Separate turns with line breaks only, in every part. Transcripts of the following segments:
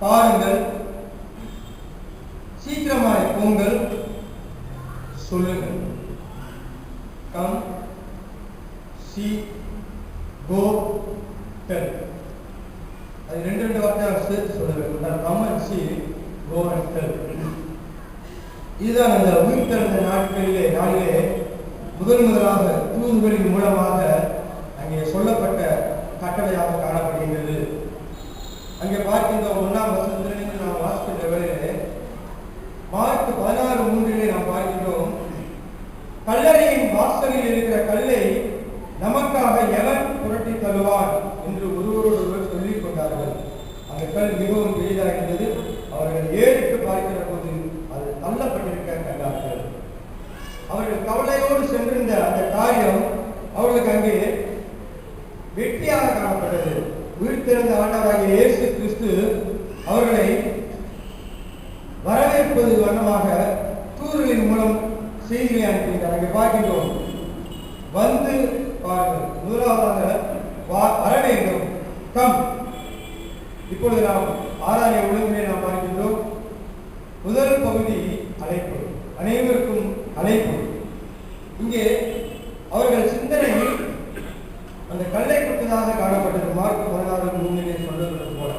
பாருங்கள், சீக்கிரமாய் போங்கள், சொல்லுங்கள். Come, see, go, tell. அது ரெண்டு வார்த்தையாக சேர்த்து சொல்ல வேண்டும். Come and see, go and tell. இதுதான் அந்த உயிர்த்தெழுந்த நாளிலே முதலாக தூதுகளின் மூலமாக அங்கே சொல்லப்பட்ட கட்டளையாக காணப்படுகின்றது. அங்கே பார்க்கின்ற 1ஆம் வசனத்திலிருந்து நாம் வாசிக்கின்ற வேளையிலே மார்க் 16:3 நாம் பார்க்கின்றோம், கல்லறையின் வாசலில் இருக்கிற கல்லை நமக்காக எவன் புரட்டி தருவான் என்று ஒருவரோடு சொல்லிக் கொண்டார்கள். அந்த கல் மிகவும் பெரிதாக இருந்தது. அவர்கள் ஏறிட்டு பார்க்கிற போது அது தள்ளப்பட்டிருக்க கண்டார்கள். அவர்கள் கவலையோடு சென்றிருந்த அந்த காரியம் அவர்களுக்கு அங்கே வெற்றியாக காணப்பட்டது. உயிர்த்தெழுந்த ஆண்டவராகிய இயேசு கிறிஸ்து அவர்களை வரவேற்பது வண்ணமாக தூதர்களின் மூலம் செய்திகளை அனுப்பினார். அங்கே பார்க்கின்றோம், வந்து பாருங்கள், முதலாவதாக வர வேண்டும், கம். இப்பொழுது நாம் ஆராய ஒழுங்கிலே நாம் பார்க்கின்றோம். முதல் பகுதி அழைப்பு, அனைவருக்கும் அழைப்பு. இங்கே அவர்கள் சிந்தனையில் அந்த கல்லை கொட்டதாக காணப்பட்டது. மார்க் 16:3 சொல்வது போல.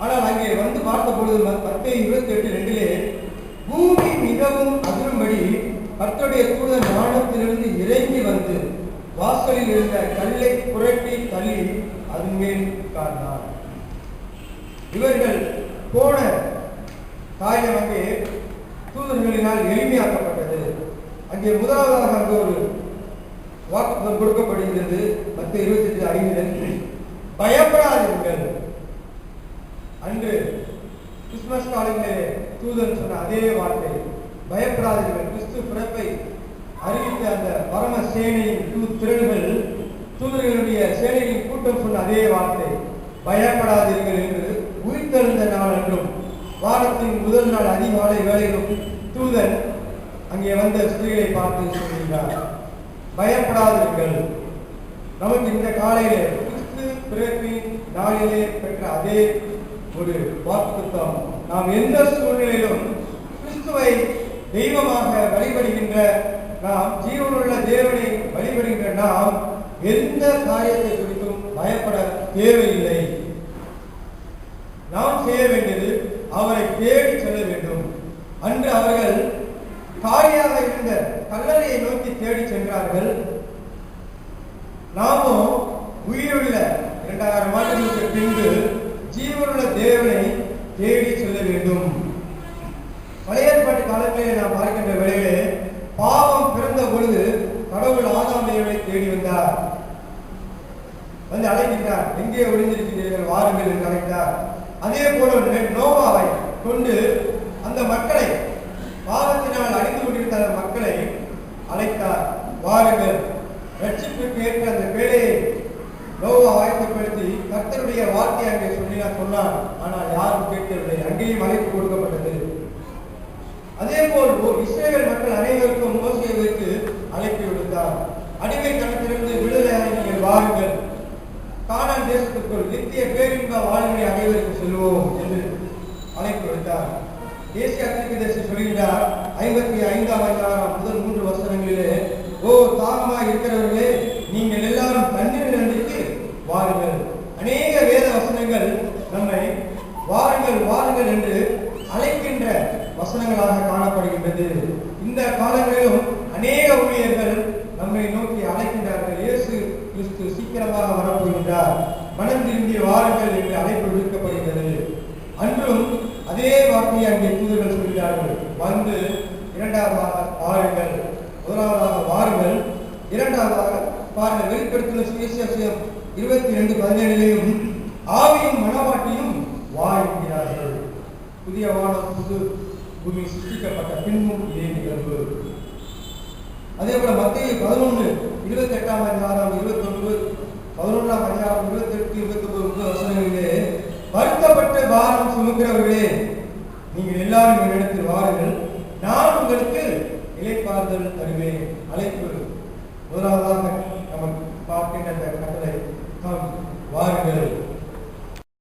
ஆனால் அங்கே வந்து பார்த்த பொழுது 10:28 பூமி மிகவும் அதிரும்படி கர்த்தருடைய தூதன் வானத்திலிருந்து இறங்கி வந்து வாசலில் இருந்த கல்லை புரட்டி தள்ளி அதன் மேல் உட்கார்ந்தார். இவர்கள் போன காரியம் அங்கே தூதர்களினால் எளிமையாக்கப்பட்டது. அங்கே முதலாவதாக அங்கே ஒரு வாக்கு கொடுக்கப்படுகிறது. 10:28 பயப்படாதீர்கள். அன்று கிறிஸ்துமஸ் காலங்களிலே தூதன் சொன்ன அதே வார்த்தை, பயப்படாதீர்கள். கிறிஸ்து பிறப்பை அறிவித்த அந்த பரம சேனையின் திரள்கள், தூதர்களுடைய சேனையின் கூட்டம் சொன்ன அதே வார்த்தை, பயப்படாதீர்கள் என்று உயிர்த்தெழுந்த நாள் என்றும் வாரத்தின் முதல் நாள் அதிகாலை வேளையிலும் தூதன் அங்கே வந்த ஸ்திரீகளை பார்த்து சொல்கிறார், பயப்படாதீர்கள். நமக்கு இந்த காலையிலே கிறிஸ்து பிறப்பின் நாளிலே பெற்ற அதே ஒரு வாக்குத்தம், நாம் எந்த சூழ்நிலையிலும் கிறிஸ்துவை தெய்வமாக வழிபடுகின்ற நாம், ஜீவனுள்ள தேவனை வழிபடுகின்ற நாம் எந்த காரியத்தை குறித்தும் பயப்பட தேவையில்லை. நாம் செய்ய வேண்டியது அவரை தேடி செல்ல வேண்டும். அன்று அவர்கள் காலியாக இருந்த கல்லறையை நோக்கி தேடி சென்றார்கள். நாமும் உயிருள்ள 2000 ஆண்டுகளுக்கு பின்பு ஜீவனுள்ள தேவனை தேடி செல்ல வேண்டும். பழைய ஏற்பாட்டு காலத்திலே நாம் பார்க்கின்ற வேளையிலே பாவம் பிறந்த பொழுது கடவுள் ஆதாம் ஏவாளை தேடி வந்தார், வந்து அழைக்கின்றார், எங்கே ஒளிந்திருக்கிறீர்கள் வாருங்கள் என்று அழைத்தார். அதே போல நோவாவை கொண்டு அந்த மக்களை, பாவத்தினால் அழிந்து கொண்டிருந்த அந்த மக்களை அழைத்தார், வாருங்கள். ரட்சிப்புக்கு ஏற்ற அந்த வேலையை நோவா ஆயத்தப்படுத்தி கர்த்தருடைய வார்த்தையை அங்கே சொன்னார். ஆனால் யாரும் கேட்கவில்லை. அங்கேயும் அழைப்பு கொடுக்கப்பட்டது. அதே போல் இஸ்ரவேல் மக்கள் அனைவருக்கும் மோசேயை வைத்து அழைப்பு விடுத்தார். அடிமைத்தனத்திலிருந்து விடுதலை நீங்கள் வாருங்கள், கானான் தேசத்துக்குள் நித்திய பேரின்ப வாழ்வை அனைவருக்கும் செல்வோம் என்று அழைப்பு விடுத்தார். ஏசியா தீர்க்கதரிசி சொல்கிறார் 55ஆம் அதிகாரம் முதல் 3 வசனங்களிலே, ஓ தாகமாக இருக்கிறவர்களே, நீங்கள் எல்லாரும் தண்ணீர் நன்றிக்கு வாருங்கள். அநேக வேத வசனங்கள் நம்மை வாருங்கள் வாருங்கள் என்று அழைக்கின்ற வசனங்களாக காணப்படுகின்றது. இந்த காலங்களிலும் அநேக ஊழியர்கள் நம்மை நோக்கி அழைக்கின்றார்கள். இயேசு கிறிஸ்து சீக்கிரமாக வரப்போகின்றார், மனம் திரும்பி வாருங்கள் என்று அழைப்பு விடுக்கப்படுகிறது. அன்றும் அதே வார்த்தையை அங்கே தூதர்கள் சொல்கிறார்கள், வந்து இரண்டாவதாக வாருங்கள். முதலாவதாக வாருங்கள், இரண்டாவதாக பாருங்கள். வெளிப்படுத்தின சுவிசேஷம் 22:17 ஆவியும் மனவாட்டியும் வா என்கிறார்கள். புதிய வானம் புது பூமி சிருஷ்டிக்கப்பட்ட பின்பும் இதே நிகழ்வு. அதே போல மத்தேயு 11:28 அதிகாரம் 21, 11ஆம் அதிகாரம் 28, 29 வசனங்களிலே, வருத்தப்பட்டு பாரம் சுமக்கிறவர்களே, நீங்கள் எல்லாரும் என்னிடத்தில் வாருங்கள், நான் உங்களுக்கு இளைப்பாறுதல் தருவேன்.